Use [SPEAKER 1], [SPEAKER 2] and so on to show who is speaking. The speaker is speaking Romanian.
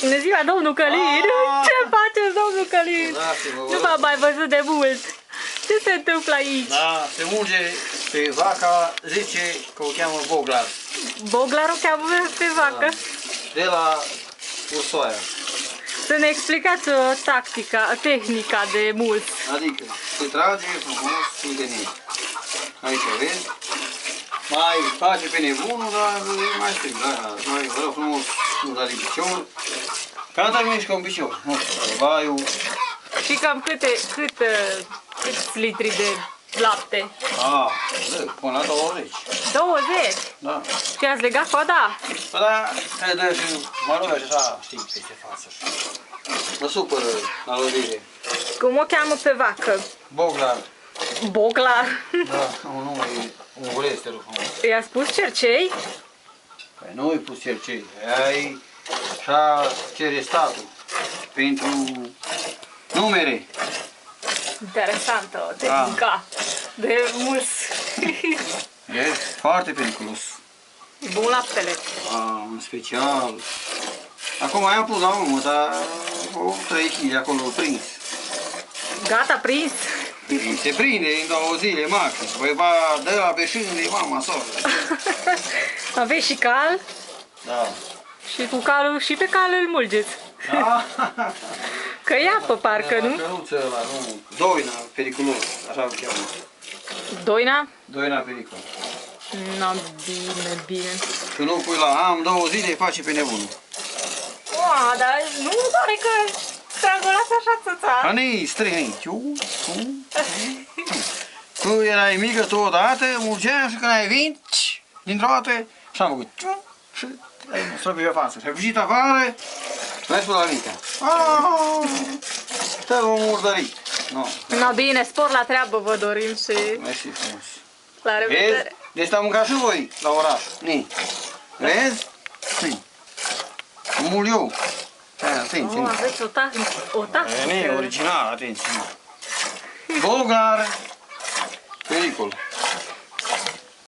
[SPEAKER 1] Bună ziua, domnul Călin! Ce faceți, domnul Călin? Nu v-am mai văzut de mult. Ce se întâmplă aici?
[SPEAKER 2] Da, se mulge pe vaca, zice că o cheamă Boglar.
[SPEAKER 1] Boglar o cheamă pe vacă?
[SPEAKER 2] Da. De la Ursoaia.
[SPEAKER 1] Să ne explicați o tehnica de mult.
[SPEAKER 2] Adică se trage frumos și venin. Aici vezi? Mai face pe nebunul, dar mai strict, da, mai vă rog frumos, nu da din picior. Cam mișcă un picior, nu știu, vaiul.
[SPEAKER 1] Și cam câți litri de lapte?
[SPEAKER 2] Până la 20.
[SPEAKER 1] 20?
[SPEAKER 2] Da.
[SPEAKER 1] Și ați legat coada?
[SPEAKER 2] Păi da, trebuie și mă rog așa, știi, peste față. Mă supără la lovire.
[SPEAKER 1] Cum o cheamă pe vacă?
[SPEAKER 2] Boglar.
[SPEAKER 1] Boglar?
[SPEAKER 2] Da, un nume unguresc, te rog frumos.
[SPEAKER 1] I-a spus cercei?
[SPEAKER 2] Păi nu i-ai pus cercei, ai și-a cere statul pentru numere.
[SPEAKER 1] Interesantă tehnica de mus.
[SPEAKER 2] E foarte periculos.
[SPEAKER 1] Bun laptele.
[SPEAKER 2] În special. Acum mai am pus la urmă, dar o 3 kg acolo prins.
[SPEAKER 1] Gata, prins?
[SPEAKER 2] Se prinde în 2 zile maxim. Păi va de la beșin de mama soră.
[SPEAKER 1] Aveți și cal?
[SPEAKER 2] Da.
[SPEAKER 1] Și cu calul și pe cal îl mulgeți.
[SPEAKER 2] Da.
[SPEAKER 1] Că e apă parcă, nu?
[SPEAKER 2] Căruță ăla, nu. Doina, periculos, așa o cheamă.
[SPEAKER 1] Doina?
[SPEAKER 2] Doina pericol.
[SPEAKER 1] No, bine, bine.
[SPEAKER 2] Că nu pui la am 2 zile, face pe nebunul.
[SPEAKER 1] Dar nu pare că strangulați așa țăța.
[SPEAKER 2] Ani, străini. Tu erai mică tu odată, murgeam și când ai venit, dintr-o dată, și am făcut. Și ai mostrat pe față. Și ai fugit afară, n-ai spus la mică. Te-ai murdărit.
[SPEAKER 1] No, bine, spor la treabă vă dorim și
[SPEAKER 2] Mersi frumos.
[SPEAKER 1] la revedere.
[SPEAKER 2] Vezi? Deci am mâncat și voi la oraș. Ni. Vezi? Ni. Mul eu. Atenție.
[SPEAKER 1] Aveți o tactică.
[SPEAKER 2] E original, atenție. Boglar. Pericol.